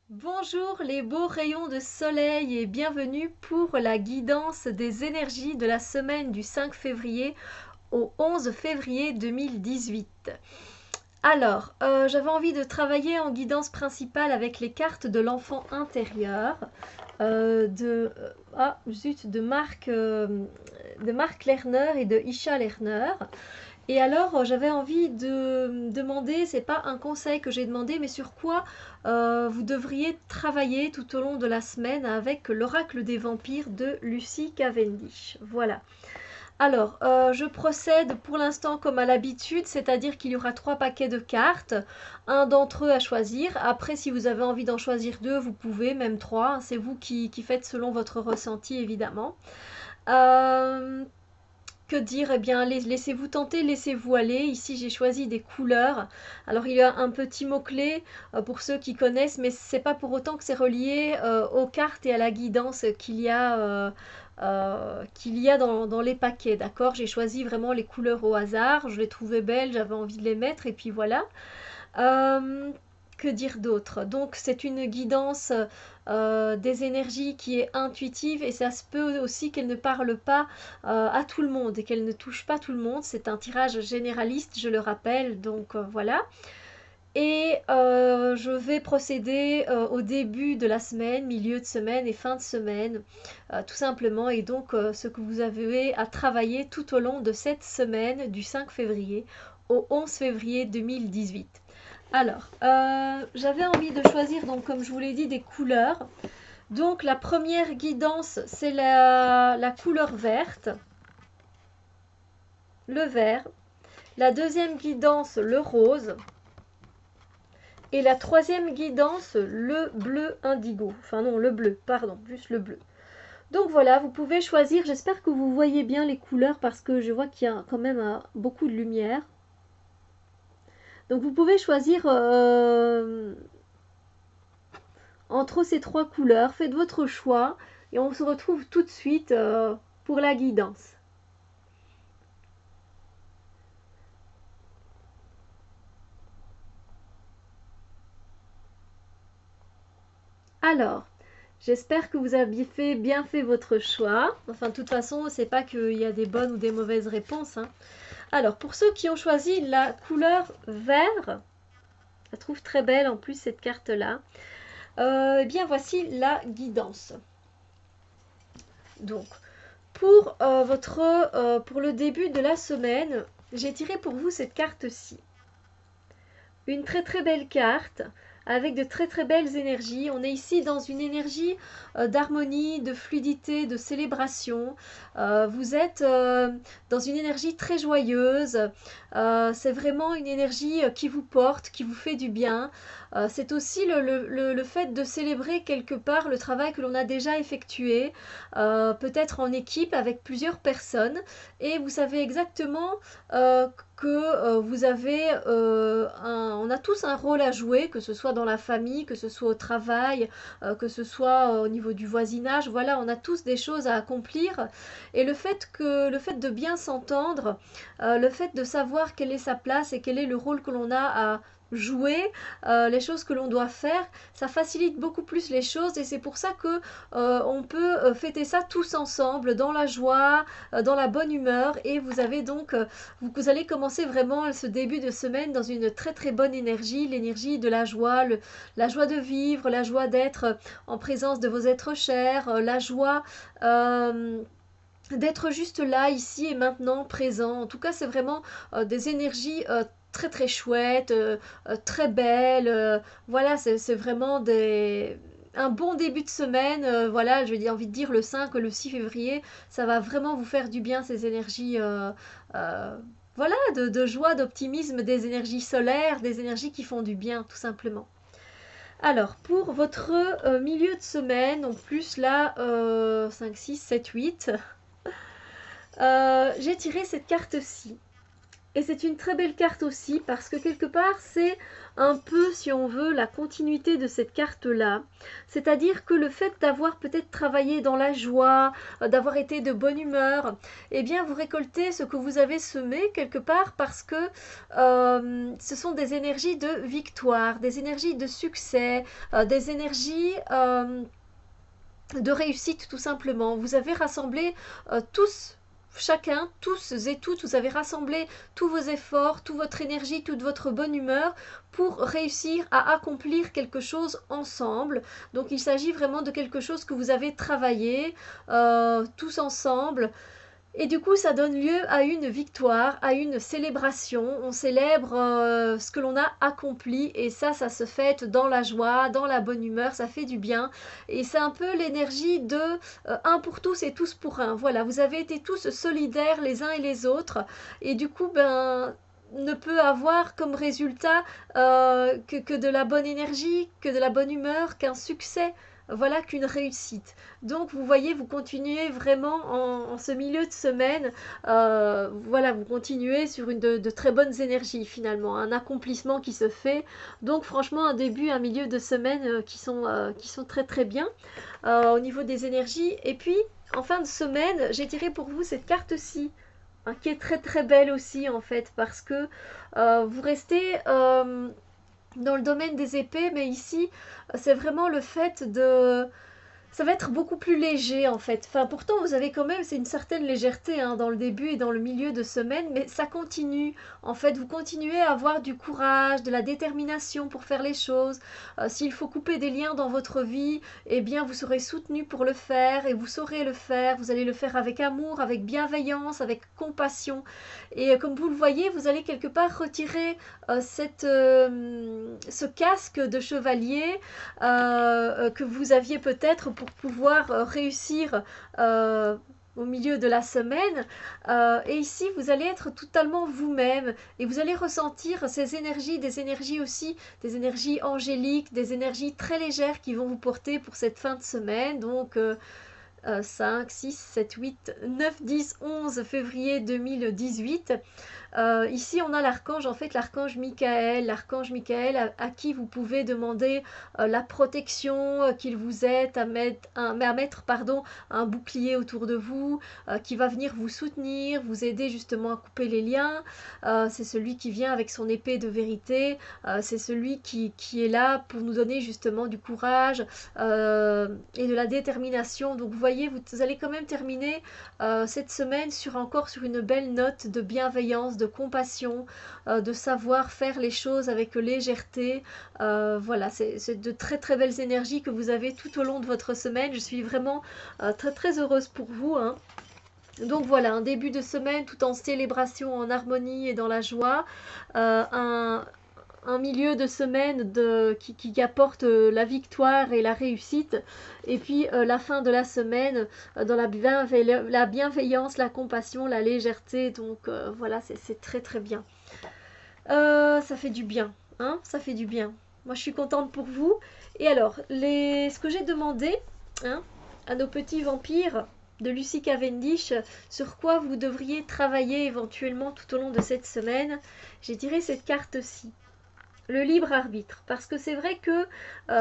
Bonjour les beaux rayons de soleil et bienvenue pour la guidance des énergies de la semaine du 5 février au 11 février 2018. Alors, j'avais envie de travailler en guidance principale avec les cartes de l'enfant intérieur de Mark Lerner et de Isha Lerner. Et alors, j'avais envie de demander, c'est pas un conseil que j'ai demandé, mais sur quoi vous devriez travailler tout au long de la semaine avec l'oracle des vampires de Lucy Cavendish. Voilà. Alors, je procède pour l'instant comme à l'habitude, c'est-à-dire qu'il y aura 3 paquets de cartes, un d'entre eux à choisir. Après, si vous avez envie d'en choisir 2, vous pouvez, même 3. C'est vous qui faites selon votre ressenti, évidemment. Euh, que dire? Eh bien, laissez-vous tenter, laissez-vous aller. Ici, j'ai choisi des couleurs. Alors, il y a un petit mot-clé pour ceux qui connaissent, mais c'est pas pour autant que c'est relié aux cartes et à la guidance qu'il y a dans les paquets, d'accord? J'ai choisi vraiment les couleurs au hasard. Je les trouvais belles, j'avais envie de les mettre, et puis voilà. Euh, que dire d'autre? Donc c'est une guidance des énergies qui est intuitive et ça se peut aussi qu'elle ne parle pas à tout le monde et qu'elle ne touche pas tout le monde. C'est un tirage généraliste, je le rappelle, donc voilà. Et je vais procéder au début de la semaine, milieu de semaine et fin de semaine, tout simplement. Et donc ce que vous avez à travailler tout au long de cette semaine du 5 février au 11 février 2018. Alors, j'avais envie de choisir, donc comme je vous l'ai dit, des couleurs. Donc la première guidance, c'est la couleur verte, le vert. La deuxième guidance, le rose. Et la troisième guidance, le bleu indigo. Enfin non, le bleu, pardon, juste le bleu. Donc voilà, vous pouvez choisir. J'espère que vous voyez bien les couleurs parce que je vois qu'il y a quand même beaucoup de lumière. Donc vous pouvez choisir entre ces 3 couleurs. Faites votre choix et on se retrouve tout de suite pour la guidance. Alors, j'espère que vous avez bien fait votre choix. Enfin, de toute façon, c'est pas qu'il y a des bonnes ou des mauvaises réponses, hein. Alors, pour ceux qui ont choisi la couleur vert, je la trouve très belle en plus cette carte-là. Eh bien, voici la guidance. Donc, pour le début de la semaine, j'ai tiré pour vous cette carte-ci. Une très très belle carte avec de très très belles énergies. On est ici dans une énergie d'harmonie, de fluidité, de célébration. Vous êtes dans une énergie très joyeuse. C'est vraiment une énergie qui vous porte, qui vous fait du bien. C'est aussi le fait de célébrer quelque part le travail que l'on a déjà effectué, peut-être en équipe avec plusieurs personnes. Et vous savez exactement que vous avez on a tous un rôle à jouer, que ce soit dans la famille, que ce soit au travail, que ce soit au niveau du voisinage. Voilà, on a tous des choses à accomplir. Et le fait de bien s'entendre, le fait de savoir quelle est sa place et quel est le rôle que l'on a à jouer, les choses que l'on doit faire, ça facilite beaucoup plus les choses et c'est pour ça que on peut fêter ça tous ensemble dans la joie, dans la bonne humeur et vous avez donc vous allez commencer vraiment ce début de semaine dans une très très bonne énergie, l'énergie de la joie, la joie de vivre, la joie d'être en présence de vos êtres chers, la joie d'être juste là, ici et maintenant, présent. En tout cas, c'est vraiment des énergies très très chouettes, très belles. Voilà, c'est vraiment un bon début de semaine. Voilà, j'ai envie de dire le 5, le 6 février, ça va vraiment vous faire du bien ces énergies. Euh, voilà, de joie, d'optimisme, des énergies solaires, des énergies qui font du bien, tout simplement. Alors, pour votre milieu de semaine, en plus là, 5, 6, 7, 8, j'ai tiré cette carte-ci. Et c'est une très belle carte aussi parce que quelque part c'est un peu, si on veut, la continuité de cette carte-là. C'est-à-dire que le fait d'avoir peut-être travaillé dans la joie, d'avoir été de bonne humeur, eh bien vous récoltez ce que vous avez semé quelque part parce que ce sont des énergies de victoire, des énergies de succès, des énergies de réussite tout simplement. Vous avez rassemblé tous, chacun, tous et toutes, vous avez rassemblé tous vos efforts, toute votre énergie, toute votre bonne humeur pour réussir à accomplir quelque chose ensemble. Donc il s'agit vraiment de quelque chose que vous avez travaillé tous ensemble. Et du coup, ça donne lieu à une victoire, à une célébration. On célèbre ce que l'on a accompli et ça se fête dans la joie, dans la bonne humeur, ça fait du bien. Et c'est un peu l'énergie de un pour tous et tous pour un. Voilà, vous avez été tous solidaires les uns et les autres. Et du coup, ben, ne peut avoir comme résultat que de la bonne énergie, que de la bonne humeur, qu'un succès. Voilà qu'une réussite. Donc vous voyez, vous continuez vraiment en ce milieu de semaine, voilà, vous continuez sur de très bonnes énergies finalement, un accomplissement qui se fait. Donc franchement, un début, un milieu de semaine qui sont très très bien au niveau des énergies. Et puis, en fin de semaine, j'ai tiré pour vous cette carte-ci, hein, qui est très très belle aussi en fait, parce que vous restez dans le domaine des épées, mais ici, c'est vraiment le fait de ça va être beaucoup plus léger en fait. Enfin, pourtant, vous avez quand même, c'est une certaine légèreté hein, dans le début et dans le milieu de semaine, mais ça continue. En fait, vous continuez à avoir du courage, de la détermination pour faire les choses. S'il faut couper des liens dans votre vie, eh bien, vous serez soutenu pour le faire et vous saurez le faire. Vous allez le faire avec amour, avec bienveillance, avec compassion. Et comme vous le voyez, vous allez quelque part retirer ce casque de chevalier que vous aviez peut-être pour pouvoir réussir au milieu de la semaine. Et ici, vous allez être totalement vous-même et vous allez ressentir ces énergies, des énergies aussi, des énergies angéliques, des énergies très légères qui vont vous porter pour cette fin de semaine. Donc, 5, 6, 7, 8, 9, 10, 11 février 2018. Ici, on a l'archange, en fait, l'archange Michael à qui vous pouvez demander la protection, qu'il vous aide à mettre pardon, un bouclier autour de vous, qui va venir vous soutenir, vous aider justement à couper les liens. C'est celui qui vient avec son épée de vérité, c'est celui qui est là pour nous donner justement du courage et de la détermination. Donc vous voyez, vous allez quand même terminer cette semaine encore sur une belle note de bienveillance, de compassion, de savoir faire les choses avec légèreté. Voilà, c'est de très très belles énergies que vous avez tout au long de votre semaine. Je suis vraiment très très heureuse pour vous, hein. Donc voilà, un début de semaine tout en célébration, en harmonie et dans la joie. Un milieu de semaine qui apporte la victoire et la réussite. Et puis la fin de la semaine dans la bienveillance, la compassion, la légèreté. Donc voilà, c'est très très bien. Ça fait du bien, hein, ça fait du bien. Moi, je suis contente pour vous. Et alors, ce que j'ai demandé hein, à nos petits vampires de Lucie Cavendish, sur quoi vous devriez travailler éventuellement tout au long de cette semaine, j'ai tiré cette carte-ci. Le libre arbitre, parce que c'est vrai que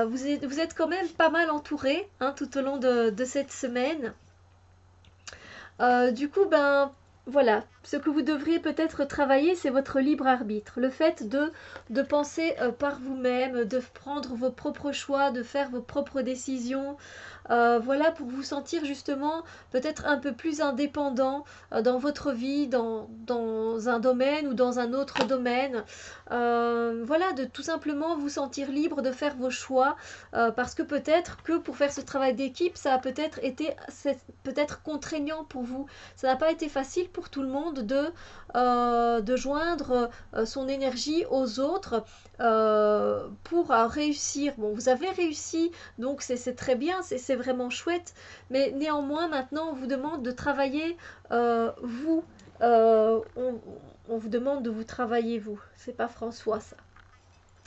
vous êtes quand même pas mal entouré hein, tout au long de cette semaine. Du coup, ben voilà, ce que vous devriez peut-être travailler, c'est votre libre arbitre. Le fait de penser par vous-même, de prendre vos propres choix, de faire vos propres décisions. Voilà, pour vous sentir justement peut-être un peu plus indépendant dans votre vie, dans un domaine ou dans un autre domaine. Voilà, de tout simplement vous sentir libre de faire vos choix. Parce que peut-être que pour faire ce travail d'équipe, ça a peut-être été peut-être contraignant pour vous. Ça n'a pas été facile pour tout le monde de joindre son énergie aux autres pour réussir. Bon, vous avez réussi, donc c'est très bien, c'est vraiment chouette, mais néanmoins maintenant on vous demande de travailler vous. On vous demande de vous travailler vous. C'est pas François ça.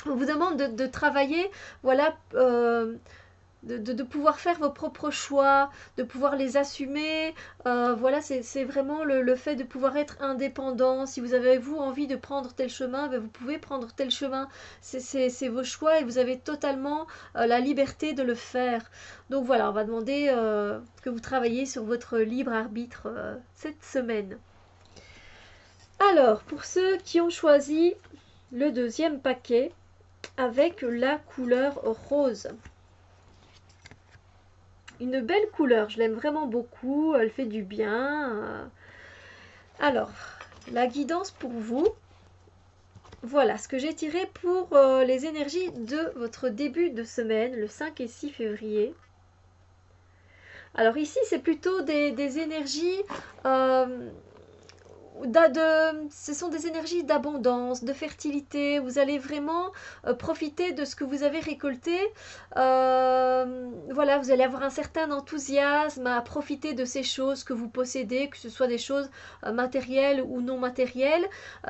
On vous demande de travailler, voilà, de pouvoir faire vos propres choix, de pouvoir les assumer. Voilà, c'est vraiment le fait de pouvoir être indépendant. Si vous avez, vous, envie de prendre tel chemin, ben, vous pouvez prendre tel chemin. C'est vos choix et vous avez totalement la liberté de le faire. Donc voilà, on va demander que vous travaillez sur votre libre arbitre cette semaine. Alors, pour ceux qui ont choisi le deuxième paquet avec la couleur rose. Une belle couleur, je l'aime vraiment beaucoup, elle fait du bien. Alors, la guidance pour vous. Voilà ce que j'ai tiré pour les énergies de votre début de semaine, le 5 et 6 février. Alors ici, c'est plutôt des énergies ce sont des énergies d'abondance, de fertilité. Vous allez vraiment profiter de ce que vous avez récolté. Voilà, vous allez avoir un certain enthousiasme à profiter de ces choses que vous possédez, que ce soit des choses matérielles ou non matérielles.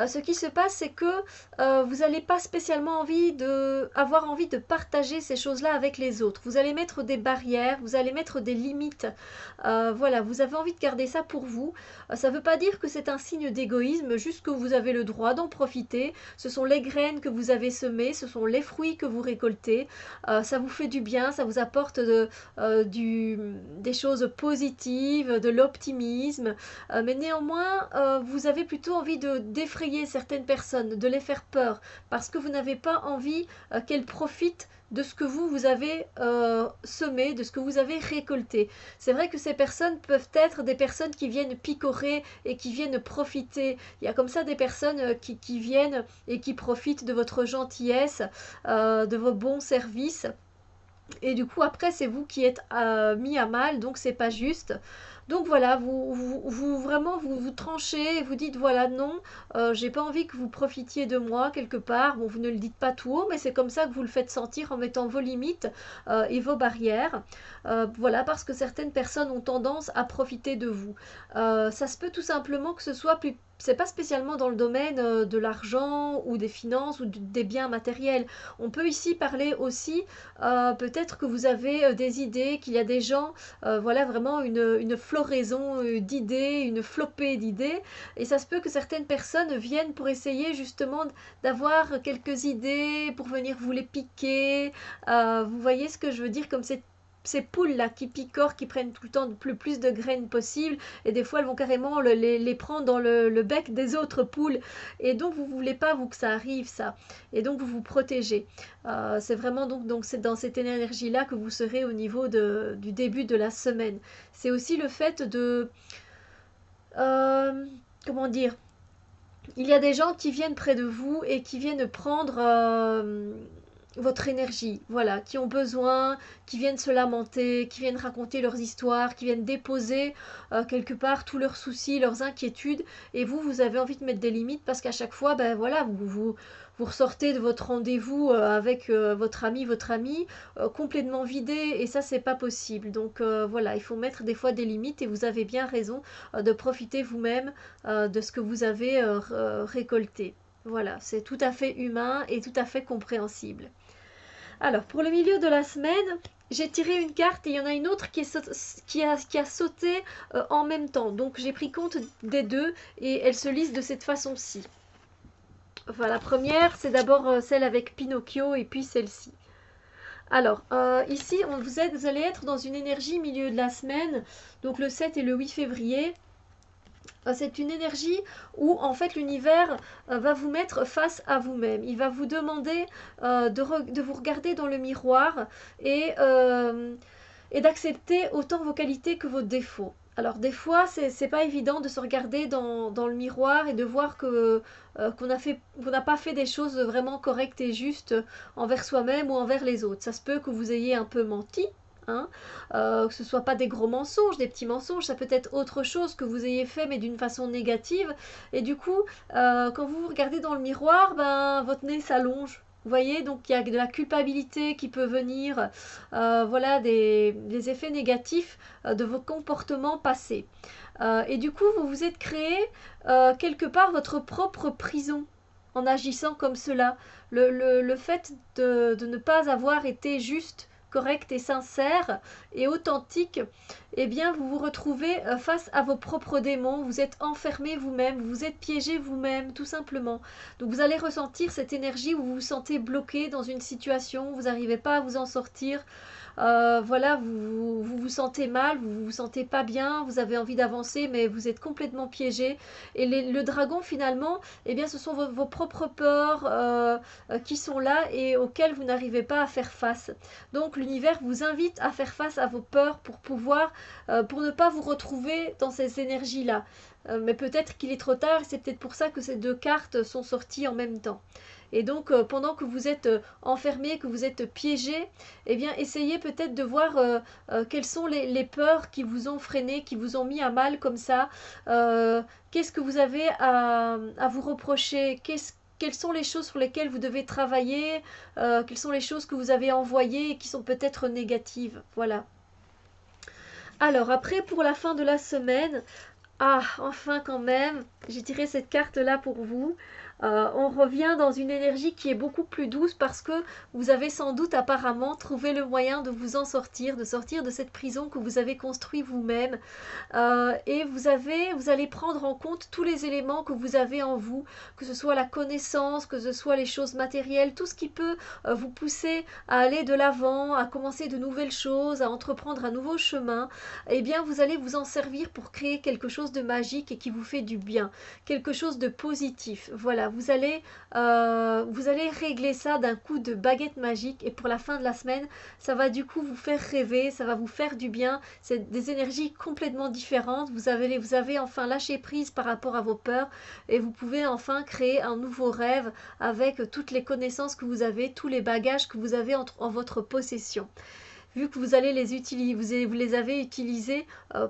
Ce qui se passe, c'est que vous n'allez pas spécialement avoir envie de partager ces choses-là avec les autres. Vous allez mettre des barrières, vous allez mettre des limites. Voilà, vous avez envie de garder ça pour vous. Ça ne veut pas dire que c'est un signe d'égoïsme, juste que vous avez le droit d'en profiter. Ce sont les graines que vous avez semées, ce sont les fruits que vous récoltez. Ça vous fait du bien, ça vous apporte des choses positives, de l'optimisme. Mais néanmoins, vous avez plutôt envie d'effrayer certaines personnes, de les faire peur, parce que vous n'avez pas envie qu'elles profitent de ce que vous avez semé, de ce que vous avez récolté. C'est vrai que ces personnes peuvent être des personnes qui viennent picorer et qui viennent profiter. Il y a comme ça des personnes qui viennent et qui profitent de votre gentillesse, de vos bons services. Et du coup, après, c'est vous qui êtes mis à mal, donc c'est pas juste. Donc voilà, vous tranchez et vous dites voilà, non, j'ai pas envie que vous profitiez de moi quelque part. Bon, vous ne le dites pas tout haut, mais c'est comme ça que vous le faites sentir en mettant vos limites et vos barrières. Voilà, parce que certaines personnes ont tendance à profiter de vous. Ça se peut tout simplement que ce soit plus. C'est pas spécialement dans le domaine de l'argent ou des finances ou des biens matériels. On peut ici parler aussi, peut-être que vous avez des idées, qu'il y a des gens, voilà vraiment une floraison d'idées, une flopée d'idées. Et ça se peut que certaines personnes viennent pour essayer justement d'avoir quelques idées, pour venir vous les piquer. Vous voyez ce que je veux dire, comme ces poules-là qui picorent, qui prennent tout le temps le plus de graines possible, et des fois elles vont carrément les prendre dans le bec des autres poules, et donc vous ne voulez pas vous que ça arrive ça, et donc vous vous protégez. C'est vraiment donc c'est dans cette énergie-là que vous serez au niveau du début de la semaine. C'est aussi le fait de... comment dire, il y a des gens qui viennent près de vous et qui viennent prendre votre énergie, voilà, qui ont besoin, qui viennent se lamenter, qui viennent raconter leurs histoires, qui viennent déposer quelque part tous leurs soucis, leurs inquiétudes, et vous avez envie de mettre des limites parce qu'à chaque fois, ben voilà, vous ressortez de votre rendez-vous avec votre ami complètement vidé, et ça c'est pas possible. Donc voilà, il faut mettre des fois des limites, et vous avez bien raison de profiter vous-même de ce que vous avez récolté. Voilà, c'est tout à fait humain et tout à fait compréhensible. Alors, pour le milieu de la semaine, j'ai tiré une carte et il y en a une autre qui a sauté en même temps. Donc, j'ai pris compte des deux et elles se lisent de cette façon-ci. Enfin, la première, c'est d'abord celle avec Pinocchio et puis celle-ci. Alors, ici, vous allez être dans une énergie milieu de la semaine, donc le 7 et le 8 février. C'est une énergie où en fait l'univers va vous mettre face à vous-même. Il va vous demander de vous regarder dans le miroir et d'accepter autant vos qualités que vos défauts. Alors des fois, c'est pas évident de se regarder dans le miroir et de voir qu'on n'a pas fait des choses vraiment correctes et justes envers soi-même ou envers les autres. Ça se peut que vous ayez un peu menti, hein, que ce soit pas des gros mensonges, des petits mensonges, ça peut être autre chose que vous ayez fait mais d'une façon négative, et du coup quand vous vous regardez dans le miroir, ben votre nez s'allonge. Vous voyez, donc il y a de la culpabilité qui peut venir, voilà, des effets négatifs de vos comportements passés. Et du coup, vous vous êtes créé quelque part votre propre prison en agissant comme cela. Le fait de ne pas avoir été juste correcte et sincère et authentique, eh bien vous vous retrouvez face à vos propres démons, vous êtes enfermé vous-même, vous êtes piégé vous-même, tout simplement. Donc vous allez ressentir cette énergie où vous vous sentez bloqué dans une situation, vous n'arrivez pas à vous en sortir. Voilà, vous sentez mal, vous vous sentez pas bien, vous avez envie d'avancer, mais vous êtes complètement piégé. Et le dragon, finalement, eh bien, ce sont vos propres peurs qui sont là et auxquelles vous n'arrivez pas à faire face. Donc, l'univers vous invite à faire face à vos peurs pour pouvoir, pour ne pas vous retrouver dans ces énergies-là. Mais peut-être qu'il est trop tard, c'est peut-être pour ça que ces deux cartes sont sorties en même temps. Et donc, pendant que vous êtes enfermé, que vous êtes piégé, eh bien, essayez peut-être de voir quelles sont les peurs qui vous ont freiné, qui vous ont mis à mal comme ça. Qu'est-ce que vous avez à vous reprocher? Quelles sont les choses sur lesquelles vous devez travailler? Quelles sont les choses que vous avez envoyées et qui sont peut-être négatives? Voilà. Alors, après, pour la fin de la semaine, ah, enfin quand même, j'ai tiré cette carte-là pour vous. On revient dans une énergie qui est beaucoup plus douce parce que vous avez sans doute apparemment trouvé le moyen de vous en sortir, de sortir de cette prison que vous avez construite vous-même. Et vous allez prendre en compte tous les éléments que vous avez en vous, que ce soit la connaissance, que ce soit les choses matérielles, tout ce qui peut vous pousser à aller de l'avant, à commencer de nouvelles choses, à entreprendre un nouveau chemin. Eh bien, vous allez vous en servir pour créer quelque chose de magique et qui vous fait du bien, quelque chose de positif. Voilà, vous allez régler ça d'un coup de baguette magique et pour la fin de la semaine, ça va du coup vous faire rêver, ça va vous faire du bien. C'est des énergies complètement différentes. Vous avez enfin lâché prise par rapport à vos peurs et vous pouvez enfin créer un nouveau rêve avec toutes les connaissances que vous avez, tous les bagages que vous avez en votre possession. Vu que vous allez les utiliser, vous les avez utilisés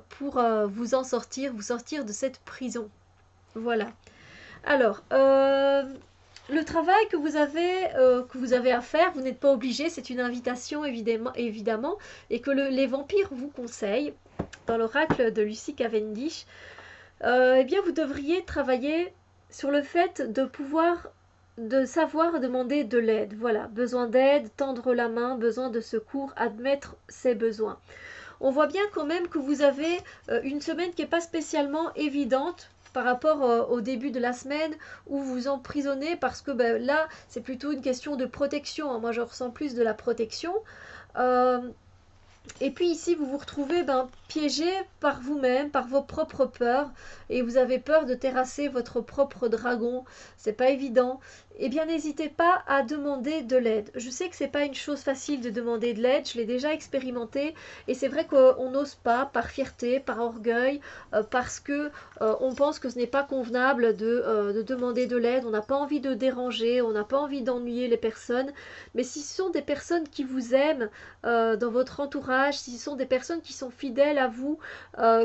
pour vous en sortir, vous sortir de cette prison. Voilà. Alors, le travail que vous avez à faire, vous n'êtes pas obligé, c'est une invitation évidemment, et que les vampires vous conseillent dans l'oracle de Lucy Cavendish. Eh bien, vous devriez travailler sur le fait de savoir demander de l'aide. Voilà, besoin d'aide, tendre la main, besoin de secours, admettre ses besoins. On voit bien quand même que vous avez une semaine qui n'est pas spécialement évidente par rapport au début de la semaine où vous vous emprisonnez parce que là, c'est plutôt une question de protection. Moi, je ressens plus de la protection. Et puis ici, vous vous retrouvez piégé par vous-même, par vos propres peurs, et vous avez peur de terrasser votre propre dragon. C'est pas évident. Eh bien, n'hésitez pas à demander de l'aide. Je sais que c'est pas une chose facile de demander de l'aide, je l'ai déjà expérimenté, et c'est vrai qu'on n'ose pas, par fierté, par orgueil, parce que on pense que ce n'est pas convenable de demander de l'aide, on n'a pas envie de déranger, on n'a pas envie d'ennuyer les personnes, mais si ce sont des personnes qui vous aiment, dans votre entourage, si ce sont des personnes qui sont fidèles à vous,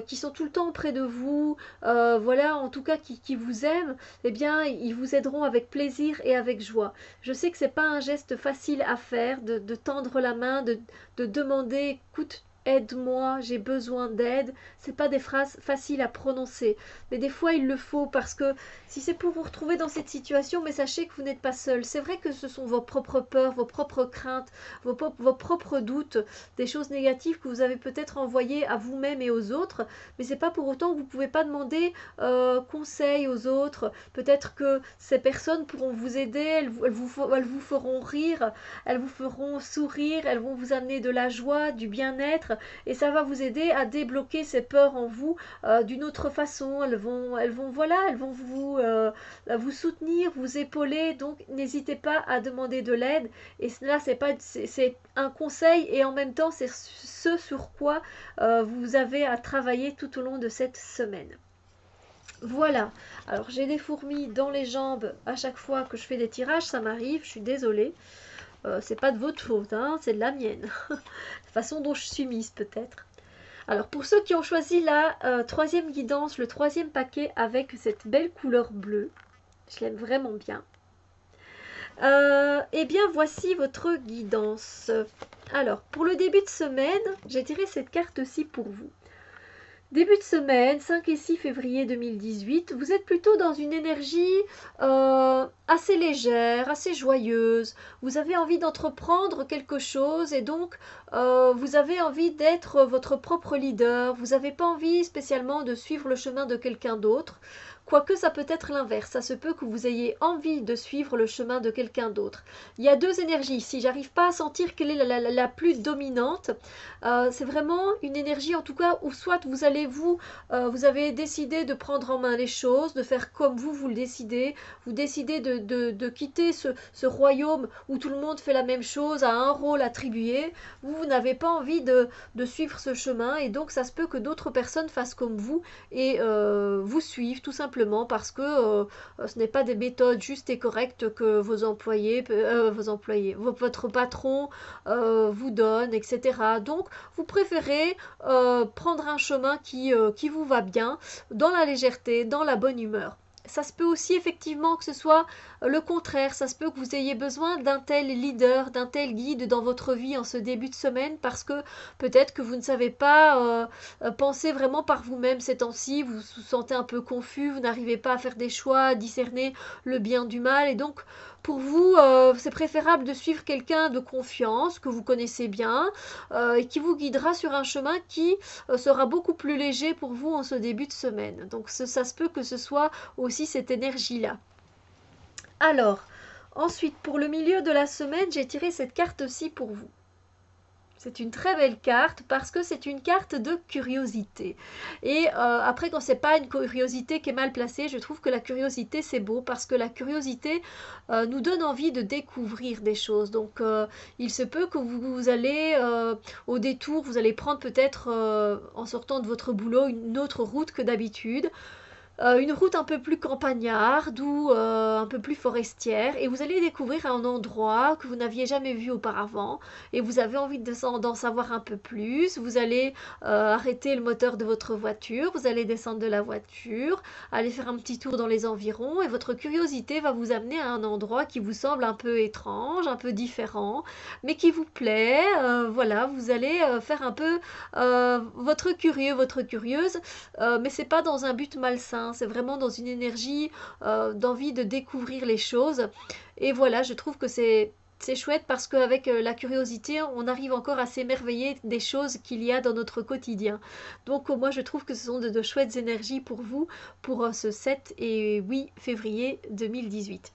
qui sont tout le temps auprès de vous, voilà, en tout cas qui vous aiment, eh bien, ils vous aideront avec plaisir et avec joie. Je sais que c'est pas un geste facile à faire, de tendre la main, de demander, écoute, aide-moi, j'ai besoin d'aide. C'est pas des phrases faciles à prononcer, mais des fois il le faut parce que si c'est pour vous retrouver dans cette situation, mais sachez que vous n'êtes pas seul. C'est vrai que ce sont vos propres peurs, vos propres craintes, vos propres doutes, des choses négatives que vous avez peut-être envoyées à vous-même et aux autres, mais c'est pas pour autant que vous pouvez pas demander conseil aux autres. Peut-être que ces personnes pourront vous aider, elles vous feront rire, elles vous feront sourire, elles vont vous amener de la joie, du bien-être, et ça va vous aider à débloquer ces peurs en vous d'une autre façon. Elles vont vous soutenir, vous épauler, donc n'hésitez pas à demander de l'aide. Et là, c'est un conseil et en même temps, c'est ce sur quoi vous avez à travailler tout au long de cette semaine. Voilà, alors j'ai des fourmis dans les jambes à chaque fois que je fais des tirages, ça m'arrive, je suis désolée. C'est pas de votre faute, hein, c'est de la mienne. La façon dont je suis mise peut-être. Alors pour ceux qui ont choisi la troisième guidance, le troisième paquet avec cette belle couleur bleue, je l'aime vraiment bien. Eh bien voici votre guidance. Alors pour le début de semaine, j'ai tiré cette carte-ci pour vous. Début de semaine, 5 et 6 février 2018, vous êtes plutôt dans une énergie assez légère, assez joyeuse. Vous avez envie d'entreprendre quelque chose et donc vous avez envie d'être votre propre leader. Vous n'avez pas envie spécialement de suivre le chemin de quelqu'un d'autre. Quoique ça peut être l'inverse, ça se peut que vous ayez envie de suivre le chemin de quelqu'un d'autre. Il y a deux énergies ici, j'arrive pas à sentir quelle est la plus dominante. C'est vraiment une énergie en tout cas où soit vous allez vous avez décidé de prendre en main les choses, de faire comme vous le décidez, vous décidez de quitter ce royaume où tout le monde fait la même chose, a un rôle attribué, vous n'avez pas envie de suivre ce chemin et donc ça se peut que d'autres personnes fassent comme vous et vous suivent tout simplement parce que ce n'est pas des méthodes justes et correctes que votre patron vous donne, etc. Donc vous préférez prendre un chemin qui vous va bien, dans la légèreté, dans la bonne humeur. Ça se peut aussi effectivement que ce soit le contraire, ça se peut que vous ayez besoin d'un tel leader, d'un tel guide dans votre vie en ce début de semaine parce que peut-être que vous ne savez pas penser vraiment par vous-même ces temps-ci, vous vous sentez un peu confus, vous n'arrivez pas à faire des choix, à discerner le bien du mal et donc pour vous, c'est préférable de suivre quelqu'un de confiance que vous connaissez bien et qui vous guidera sur un chemin qui sera beaucoup plus léger pour vous en ce début de semaine. Donc ça se peut que ce soit aussi cette énergie-là. Alors, ensuite, pour le milieu de la semaine, j'ai tiré cette carte-ci pour vous. C'est une très belle carte parce que c'est une carte de curiosité. Et après, quand c'est pas une curiosité qui est mal placée, je trouve que la curiosité c'est beau parce que la curiosité nous donne envie de découvrir des choses. Donc, il se peut que vous allez au détour, vous allez prendre peut-être en sortant de votre boulot une autre route que d'habitude. Une route un peu plus campagnarde ou un peu plus forestière et vous allez découvrir un endroit que vous n'aviez jamais vu auparavant et vous avez envie d'en savoir un peu plus. Vous allez arrêter le moteur de votre voiture, vous allez descendre de la voiture, aller faire un petit tour dans les environs et votre curiosité va vous amener à un endroit qui vous semble un peu étrange, un peu différent, mais qui vous plaît. Voilà, vous allez faire un peu votre curieux, votre curieuse, mais c'est pas dans un but malsain. C'est vraiment dans une énergie d'envie de découvrir les choses. Et voilà, je trouve que c'est chouette parce qu'avec la curiosité, on arrive encore à s'émerveiller des choses qu'il y a dans notre quotidien. Donc moi, je trouve que ce sont de chouettes énergies pour vous, pour ce 7 et 8 février 2018.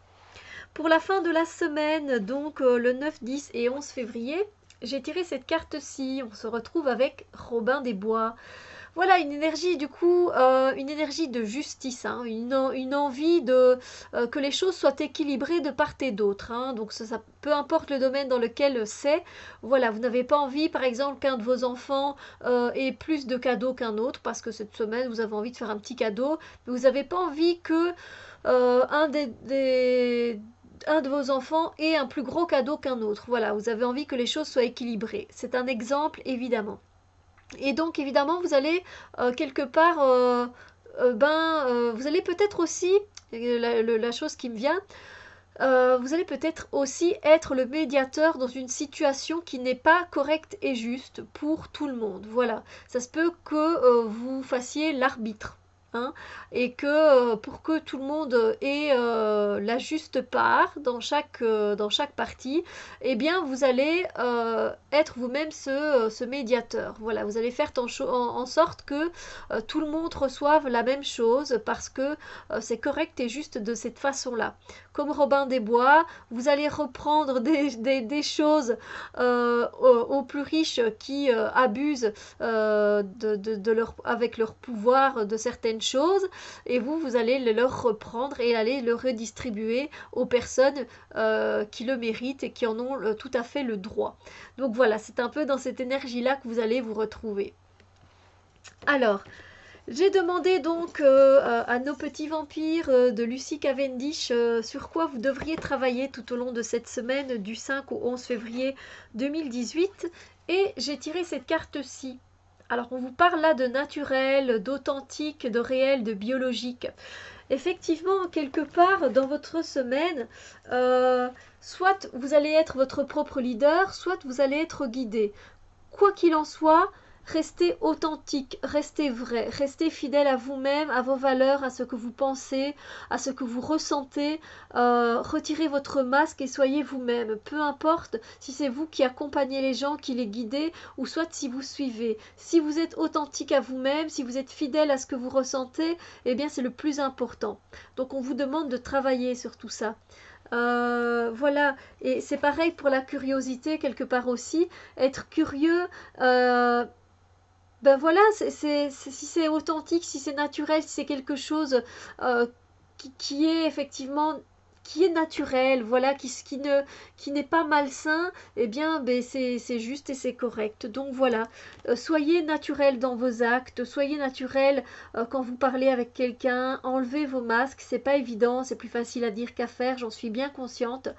Pour la fin de la semaine, donc le 9, 10 et 11 février, j'ai tiré cette carte-ci. On se retrouve avec Robin des Bois. Voilà, une énergie du coup, une énergie de justice, hein, une envie que les choses soient équilibrées de part et d'autre. Hein, donc peu importe le domaine dans lequel c'est, voilà, vous n'avez pas envie par exemple qu'un de vos enfants ait plus de cadeaux qu'un autre, parce que cette semaine vous avez envie de faire un petit cadeau, mais vous n'avez pas envie que un de vos enfants ait un plus gros cadeau qu'un autre. Voilà, vous avez envie que les choses soient équilibrées. C'est un exemple évidemment. Et donc évidemment vous allez quelque part, vous allez peut-être aussi, la chose qui me vient, vous allez peut-être aussi être le médiateur dans une situation qui n'est pas correcte et juste pour tout le monde. Voilà, ça se peut que vous fassiez l'arbitre. Hein, et que pour que tout le monde ait la juste part dans chaque partie, eh bien vous allez être vous-même ce médiateur. Voilà, vous allez faire en sorte que tout le monde reçoive la même chose parce que c'est correct et juste de cette façon-là. Comme Robin des Bois, vous allez reprendre des choses aux plus riches qui abusent avec leur pouvoir de certaines choses et vous allez le leur reprendre et aller le redistribuer aux personnes qui le méritent et qui en ont tout à fait le droit. Donc voilà, c'est un peu dans cette énergie-là que vous allez vous retrouver. Alors, j'ai demandé donc à nos petits vampires de Lucie Cavendish sur quoi vous devriez travailler tout au long de cette semaine du 5 au 11 février 2018 et j'ai tiré cette carte-ci. Alors on vous parle là de naturel, d'authentique, de réel, de biologique. Effectivement, quelque part dans votre semaine, soit vous allez être votre propre leader, soit vous allez être guidé. Quoi qu'il en soit, restez authentique, restez vrai, restez fidèle à vous-même, à vos valeurs, à ce que vous pensez, à ce que vous ressentez. Retirez votre masque et soyez vous-même. Peu importe si c'est vous qui accompagnez les gens, qui les guidez, ou soit si vous suivez. Si vous êtes authentique à vous-même, si vous êtes fidèle à ce que vous ressentez, eh bien c'est le plus important. Donc on vous demande de travailler sur tout ça. Voilà, et c'est pareil pour la curiosité quelque part aussi. Être curieux, ben voilà, si c'est authentique, si c'est naturel, si c'est quelque chose euh, qui est effectivement qui est naturel, voilà, qui n'est pas malsain, eh bien, ben, c'est juste et c'est correct. Donc voilà, soyez naturel dans vos actes, soyez naturel quand vous parlez avec quelqu'un, enlevez vos masques, c'est pas évident, c'est plus facile à dire qu'à faire, j'en suis bien consciente.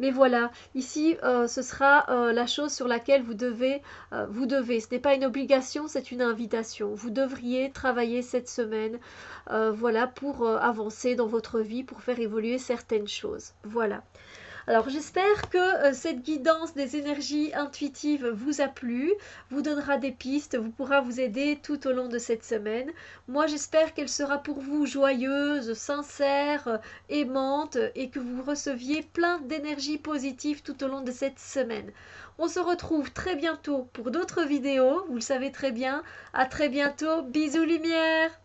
Mais voilà, ici, ce sera la chose sur laquelle ce n'est pas une obligation, c'est une invitation. Vous devriez travailler cette semaine, voilà, pour avancer dans votre vie, pour faire évoluer certaines choses. Voilà. Alors j'espère que cette guidance des énergies intuitives vous a plu, vous donnera des pistes, vous pourra vous aider tout au long de cette semaine. Moi j'espère qu'elle sera pour vous joyeuse, sincère, aimante et que vous receviez plein d'énergie positive tout au long de cette semaine. On se retrouve très bientôt pour d'autres vidéos, vous le savez très bien. À très bientôt, bisous lumière!